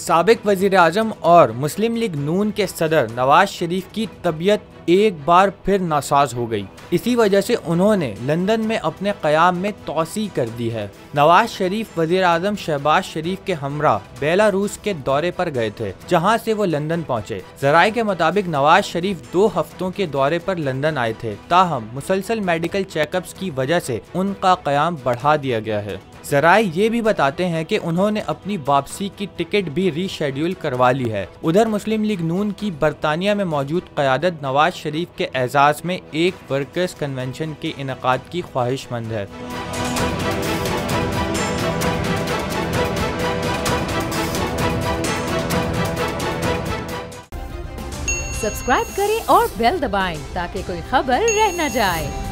साबिक वजीर आजम और मुस्लिम लीग नून के सदर नवाज शरीफ की तबीयत एक बार फिर नासाज हो गई। इसी वजह से उन्होंने लंदन में अपने क़याम में तोसी कर दी है। नवाज शरीफ वजीर आजम शहबाज शरीफ के हमरा बेलारूस के दौरे पर गए थे, जहां से वो लंदन पहुंचे। जराये के मुताबिक नवाज शरीफ 2 हफ्तों के दौरे पर लंदन आए थे, ताहम मुसलसल मेडिकल चेकअप्स की वजह से उनका क़याम बढ़ा दिया गया है। जराये ये भी बताते हैं कि उन्होंने अपनी वापसी की टिकट भी रीशेड्यूल करवा ली है। उधर मुस्लिम लीग नून की बरतानिया में मौजूद क़यादत नवाज शरीफ के एजाज़ में एक वर्कर्स कन्वेंशन के इनेकाद की ख्वाहिशमंद है। सब्सक्राइब करें और बेल दबाएं ताकि कोई खबर रह न जाए।